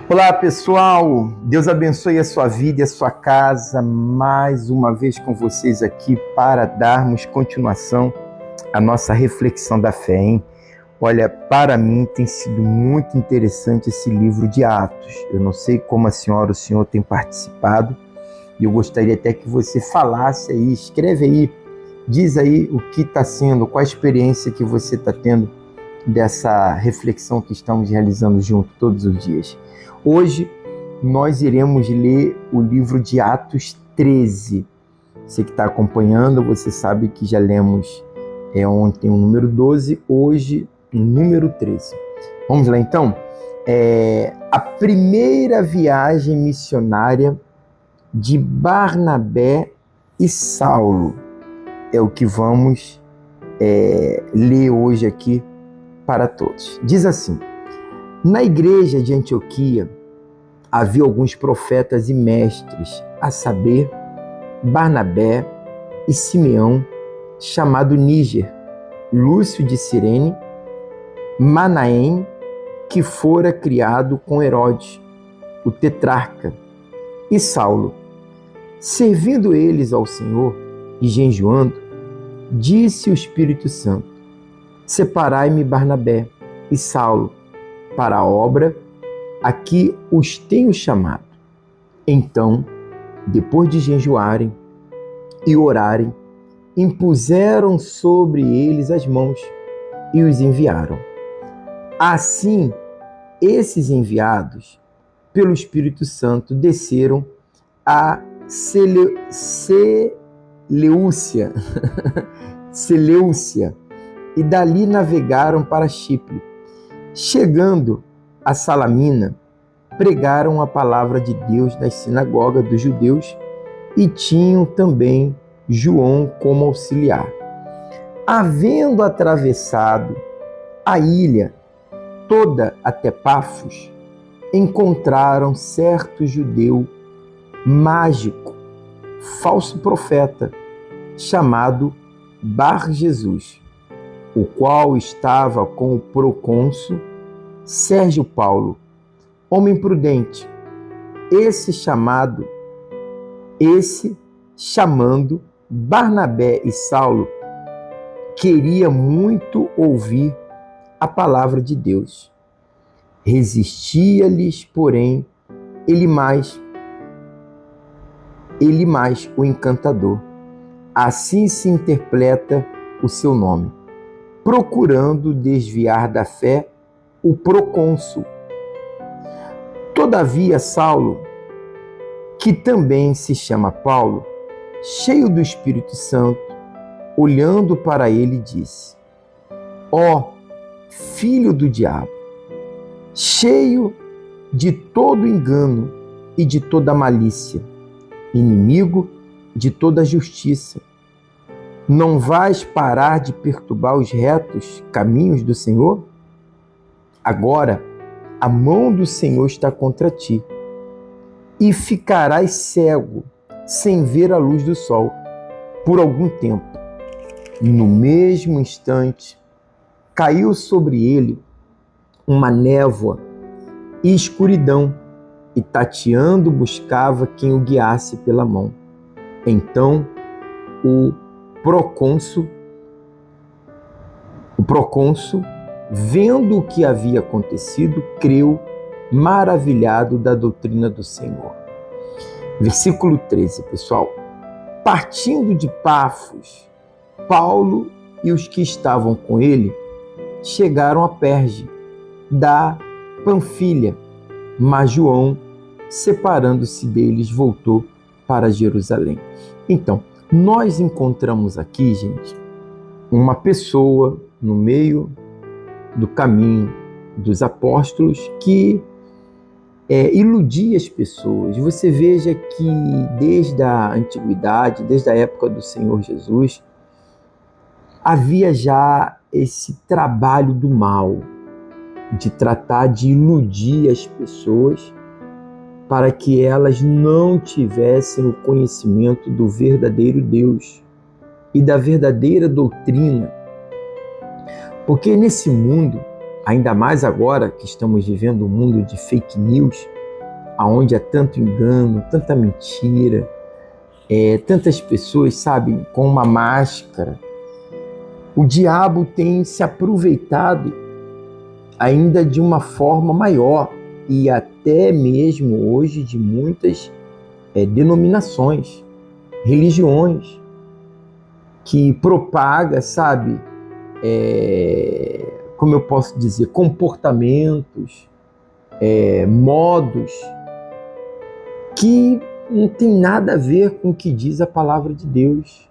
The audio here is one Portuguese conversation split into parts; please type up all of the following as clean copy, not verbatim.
Olá, pessoal. Deus abençoe a sua vida e a sua casa. Mais uma vez com vocês aqui para darmos continuação à nossa reflexão da fé, hein? Olha, para mim tem sido muito interessante esse livro de Atos. Eu não sei como a senhora ou o senhor tem participado e eu gostaria até que você falasse aí, escreve aí, diz aí o que está sendo, qual a experiência que você está tendo dessa reflexão que estamos realizando junto todos os dias. Hoje nós iremos ler o livro de Atos 13. Você que está acompanhando, você sabe que já lemos ontem o número 12, hoje o número 13. Vamos lá então? A primeira viagem missionária de Barnabé e Saulo é o que vamos ler hoje aqui para todos. Diz assim: na igreja de Antioquia havia alguns profetas e mestres, a saber, Barnabé e Simeão, chamado Níger, Lúcio de Cirene, Manaém, que fora criado com Herodes, o tetrarca, e Saulo. Servindo eles ao Senhor e jejuando, disse o Espírito Santo: separai-me Barnabé e Saulo para a obra a que os tenho chamado. Então, depois de jejuarem e orarem, impuseram sobre eles as mãos e os enviaram. Assim, esses enviados pelo Espírito Santo desceram a Seleucia e dali navegaram para Chipre. Chegando a Salamina, pregaram a palavra de Deus nas sinagogas dos judeus e tinham também João como auxiliar. Havendo atravessado a ilha toda até Pafos, encontraram certo judeu mágico, falso profeta, chamado Bar-Jesus, o qual estava com o procônsul Sérgio Paulo, homem prudente, chamando Barnabé e Saulo, queria muito ouvir a palavra de Deus. Resistia-lhes, porém, ele mais o encantador. Assim se interpreta o seu nome, procurando desviar da fé o procônsul. Todavia Saulo, que também se chama Paulo, cheio do Espírito Santo, olhando para ele, disse: ó filho do diabo, cheio de todo engano e de toda malícia, inimigo de toda justiça, não vais parar de perturbar os retos caminhos do Senhor? Agora, a mão do Senhor está contra ti, e ficarás cego, sem ver a luz do sol, por algum tempo. No mesmo instante, caiu sobre ele uma névoa e escuridão, e tateando buscava quem o guiasse pela mão. Então, o procônsul, vendo o que havia acontecido, creu, maravilhado da doutrina do Senhor. Versículo 13, pessoal. Partindo de Pafos, Paulo e os que estavam com ele chegaram a Perge, da Panfilha, mas João, separando-se deles, voltou para Jerusalém. Então, nós encontramos aqui, gente, uma pessoa no meio do caminho dos apóstolos que iludia as pessoas. Você veja que desde a antiguidade, desde a época do Senhor Jesus, havia já esse trabalho do mal, de tratar de iludir as pessoas para que elas não tivessem o conhecimento do verdadeiro Deus e da verdadeira doutrina. Porque nesse mundo, ainda mais agora que estamos vivendo um mundo de fake news, aonde há tanto engano, tanta mentira, tantas pessoas, sabe, com uma máscara. O diabo tem se aproveitado ainda de uma forma maior e até mesmo hoje de muitas denominações, religiões, que propaga, sabe, como eu posso dizer, comportamentos, modos que não tem nada a ver com o que diz a palavra de Deus.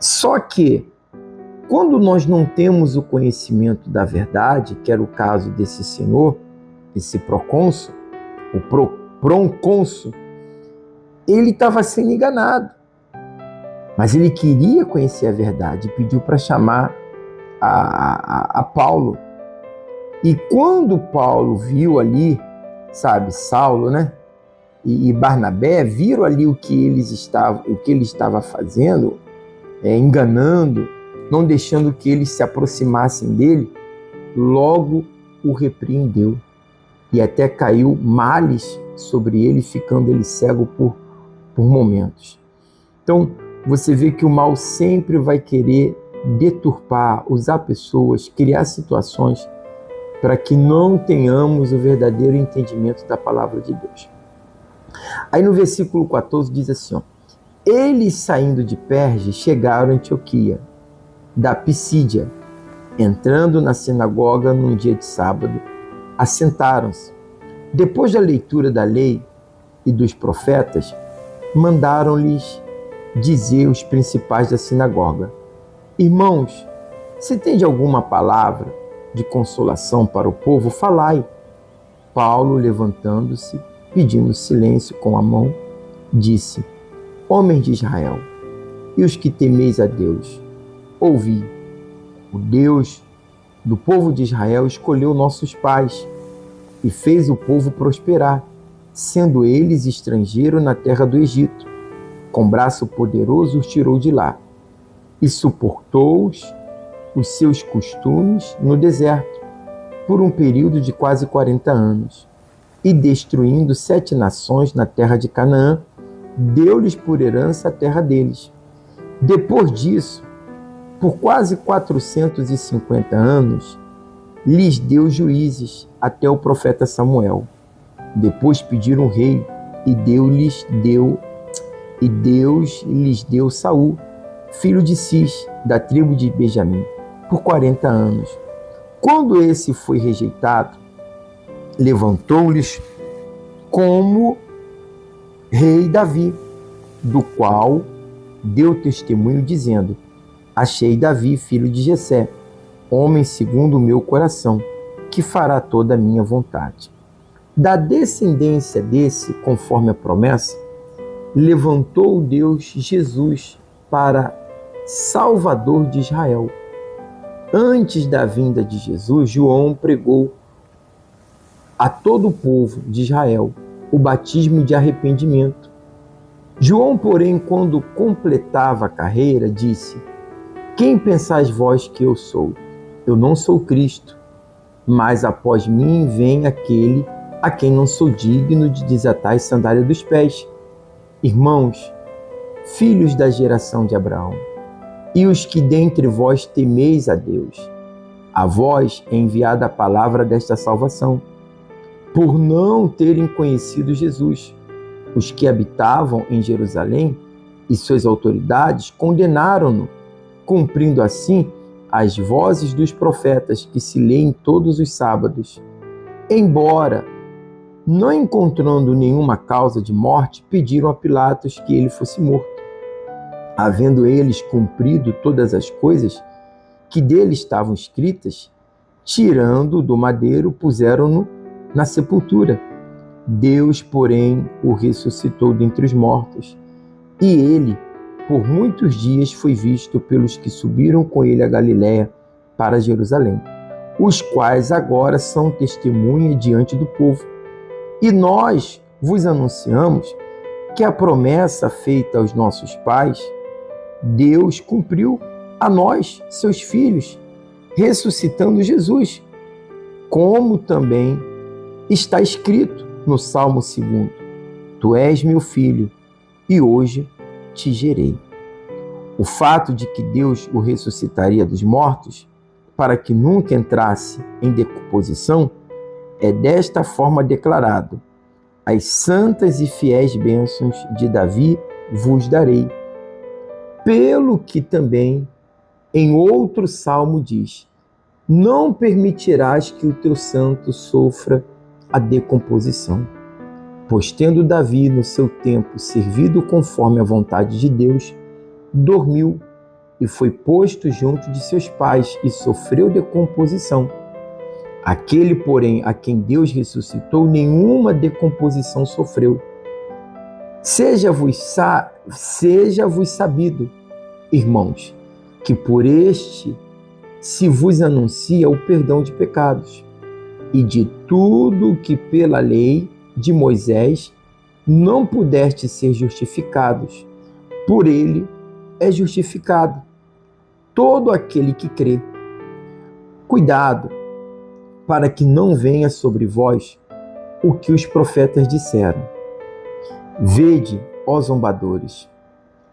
Só que, quando nós não temos o conhecimento da verdade, que era o caso desse senhor, esse procônsul, o procônsul, ele estava sendo enganado. Mas ele queria conhecer a verdade e pediu para chamar a Paulo. E quando Paulo viu ali, sabe, Saulo, né? E Barnabé viram ali o que ele estava fazendo, enganando, não deixando que eles se aproximassem dele, logo o repreendeu. E até caiu males sobre ele, ficando ele cego por momentos. Então, você vê que o mal sempre vai querer deturpar, usar pessoas, criar situações para que não tenhamos o verdadeiro entendimento da palavra de Deus. Aí no versículo 14 diz assim, eles saindo de Perge chegaram a Antioquia, da Pisídia, entrando na sinagoga num dia de sábado, assentaram-se. Depois da leitura da lei e dos profetas, mandaram-lhes dizer os principais da sinagoga, irmãos, se tem alguma palavra de consolação para o povo, falai. Paulo, levantando-se, pedindo silêncio com a mão, disse, homens de Israel, e os que temeis a Deus, ouvi. O Deus do povo de Israel escolheu nossos pais e fez o povo prosperar, sendo eles estrangeiros na terra do Egito. Com braço poderoso os tirou de lá e suportou os seus costumes no deserto por um período de quase 40 anos. E destruindo 7 nações na terra de Canaã, deu-lhes por herança a terra deles. Depois disso, por quase 450 anos, lhes deu juízes até o profeta Samuel. Depois pediram um rei e Deus lhes deu Saul, filho de Cis, da tribo de Benjamim, por 40 anos. Quando esse foi rejeitado, levantou-lhes como rei Davi, do qual deu testemunho dizendo, achei Davi, filho de Jessé, homem segundo o meu coração, que fará toda a minha vontade. Da descendência desse, conforme a promessa, levantou Deus Jesus para Salvador de Israel. Antes da vinda de Jesus, João pregou a todo o povo de Israel o batismo de arrependimento. João, porém, quando completava a carreira, disse, quem pensais vós que eu sou? Eu não sou Cristo, mas após mim vem aquele a quem não sou digno de desatar as sandálias dos pés. Irmãos, filhos da geração de Abraão, e os que dentre vós temeis a Deus, a vós é enviada a palavra desta salvação, por não terem conhecido Jesus. Os que habitavam em Jerusalém e suas autoridades condenaram-no, cumprindo assim as vozes dos profetas que se lêem todos os sábados. Embora, não encontrando nenhuma causa de morte, pediram a Pilatos que ele fosse morto. Havendo eles cumprido todas as coisas que dele estavam escritas, tirando do madeiro, puseram-no na sepultura. Deus, porém, o ressuscitou dentre os mortos, e ele, por muitos dias, foi visto pelos que subiram com ele a Galiléia para Jerusalém, os quais agora são testemunha diante do povo. E nós vos anunciamos que a promessa feita aos nossos pais, Deus cumpriu a nós, seus filhos, ressuscitando Jesus, como também está escrito, no Salmo 2: Tu és meu filho, e hoje te gerei. O fato de que Deus o ressuscitaria dos mortos, para que nunca entrasse em decomposição, é desta forma declarado: As santas e fiéis bênçãos de Davi vos darei. Pelo que também em outro salmo diz: Não permitirás que o teu santo sofra a decomposição. Pois tendo Davi no seu tempo servido conforme a vontade de Deus, dormiu e foi posto junto de seus pais e sofreu decomposição. Aquele, porém, a quem Deus ressuscitou, nenhuma decomposição sofreu. Seja-vos sabido, irmãos, que por este se vos anuncia o perdão de pecados, e de tudo que pela lei de Moisés não pudeste ser justificados, por ele é justificado todo aquele que crê. Cuidado, para que não venha sobre vós o que os profetas disseram. Vede, ó zombadores,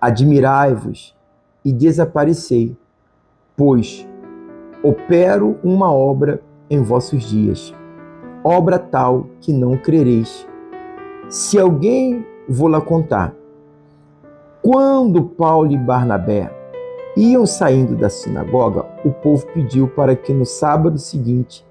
admirai-vos e desaparecei, pois opero uma obra em vossos dias, obra tal que não crereis. Se alguém vô-la contar, quando Paulo e Barnabé iam saindo da sinagoga, o povo pediu para que no sábado seguinte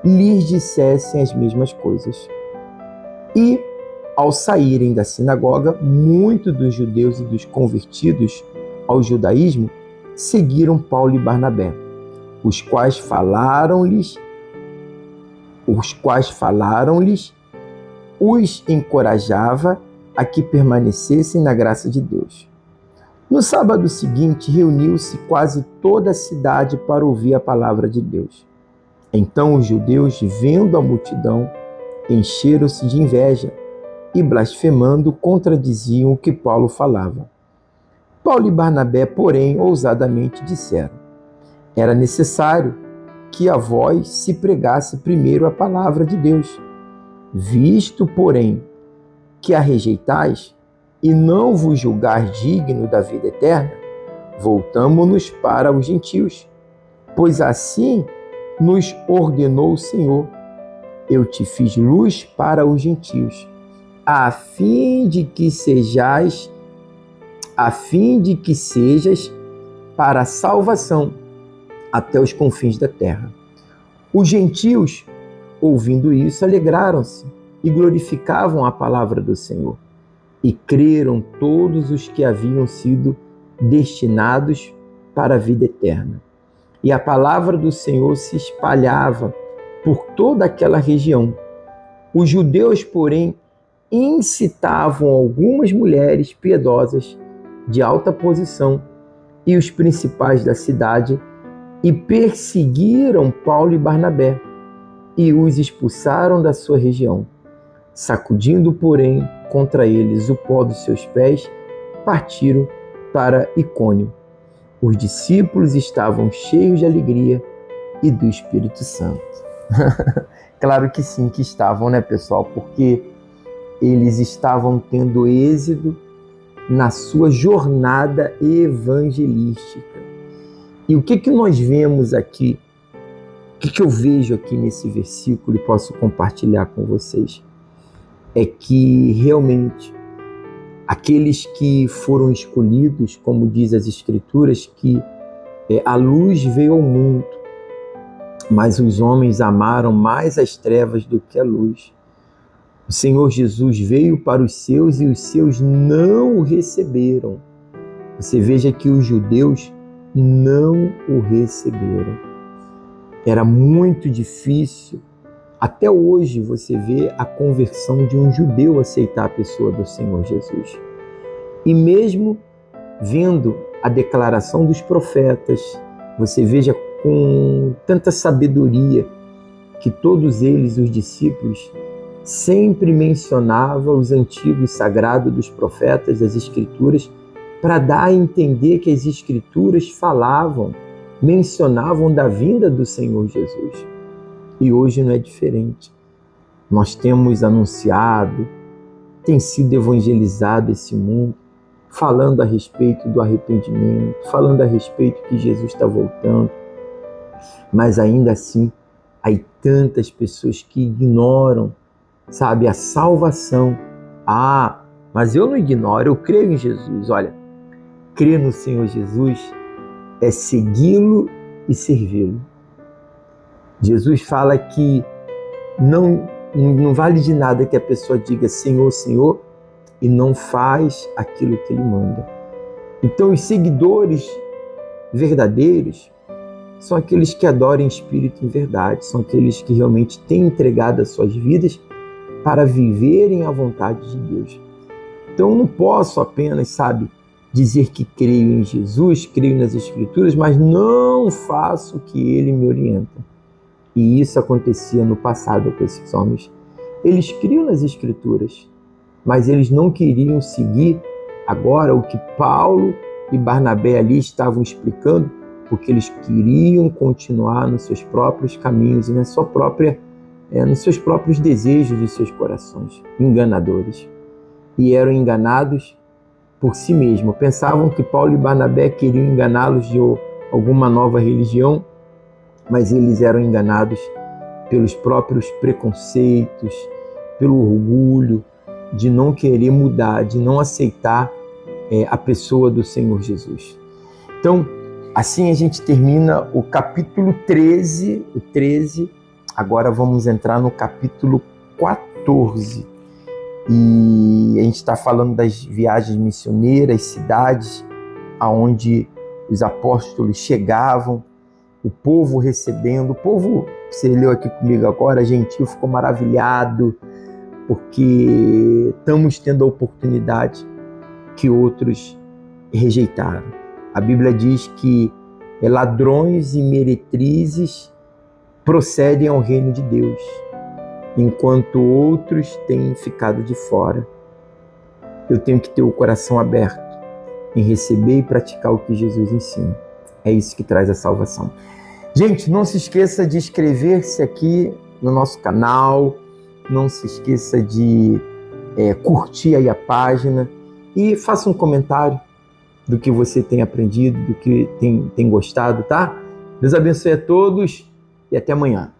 lhes dissessem as mesmas coisas. E, ao saírem da sinagoga, muitos dos judeus e dos convertidos ao judaísmo seguiram Paulo e Barnabé, os quais falaram-lhes, os encorajava a que permanecessem na graça de Deus. No sábado seguinte, reuniu-se quase toda a cidade para ouvir a palavra de Deus. Então os judeus, vendo a multidão, encheram-se de inveja e, blasfemando, contradiziam o que Paulo falava. Paulo e Barnabé, porém, ousadamente disseram: Era necessário que a vós se pregasse primeiro a palavra de Deus. Visto, porém, que a rejeitais e não vos julgar digno da vida eterna, voltamo-nos para os gentios, pois assim nos ordenou o Senhor: Eu te fiz luz para os gentios, a fim de que sejas para a salvação até os confins da terra. Os gentios, ouvindo isso, alegraram-se e glorificavam a palavra do Senhor. E creram todos os que haviam sido destinados para a vida eterna. E a palavra do Senhor se espalhava por toda aquela região. Os judeus, porém, incitavam algumas mulheres piedosas de alta posição e os principais da cidade e perseguiram Paulo e Barnabé e os expulsaram da sua região. Sacudindo, porém, contra eles o pó dos seus pés, partiram para Icônio. Os discípulos estavam cheios de alegria e do Espírito Santo. Claro que sim, que estavam, né, pessoal? Porque eles estavam tendo êxito na sua jornada evangelística. E o que nós vemos aqui? O que eu vejo aqui nesse versículo e posso compartilhar com vocês? É que realmente aqueles que foram escolhidos, como diz as Escrituras, que a luz veio ao mundo, mas os homens amaram mais as trevas do que a luz. O Senhor Jesus veio para os seus e os seus não o receberam. Você veja que os judeus não o receberam. Era muito difícil. Até hoje você vê a conversão de um judeu aceitar a pessoa do Senhor Jesus. E mesmo vendo a declaração dos profetas, você veja com tanta sabedoria que todos eles, os discípulos, sempre mencionavam os antigos sagrados dos profetas, das Escrituras, para dar a entender que as Escrituras mencionavam da vinda do Senhor Jesus. E hoje não é diferente. Nós temos anunciado, tem sido evangelizado esse mundo, falando a respeito do arrependimento, falando a respeito que Jesus está voltando, mas ainda assim, há tantas pessoas que ignoram, sabe, a salvação. Ah, mas eu não ignoro, eu creio em Jesus. Olha, crer no Senhor Jesus é segui-lo e servi-lo. Jesus fala que não vale de nada que a pessoa diga Senhor, Senhor, e não faz aquilo que Ele manda. Então, os seguidores verdadeiros são aqueles que adoram em espírito e em verdade, são aqueles que realmente têm entregado as suas vidas para viverem a vontade de Deus. Então, eu não posso apenas, sabe, dizer que creio em Jesus, creio nas Escrituras, mas não faço o que Ele me orienta. E isso acontecia no passado com esses homens. Eles criam nas Escrituras, mas eles não queriam seguir agora o que Paulo e Barnabé ali estavam explicando, porque eles queriam continuar nos seus próprios caminhos e nos seus próprios desejos dos seus corações, enganadores. E eram enganados por si mesmos. Pensavam que Paulo e Barnabé queriam enganá-los de alguma nova religião, mas eles eram enganados pelos próprios preconceitos, pelo orgulho de não querer mudar, de não aceitar a pessoa do Senhor Jesus. Então, assim a gente termina o capítulo 13, agora vamos entrar no capítulo 14. E a gente está falando das viagens missioneiras, cidades aonde os apóstolos chegavam, o povo recebendo, o povo, você leu aqui comigo agora, gentil, ficou maravilhado, porque estamos tendo a oportunidade que outros rejeitaram. A Bíblia diz que ladrões e meretrizes procedem ao reino de Deus, enquanto outros têm ficado de fora. Eu tenho que ter o coração aberto em receber e praticar o que Jesus ensina. É isso que traz a salvação. Gente, não se esqueça de inscrever-se aqui no nosso canal, não se esqueça de curtir aí a página e faça um comentário do que você tem aprendido, do que tem gostado, tá? Deus abençoe a todos e até amanhã.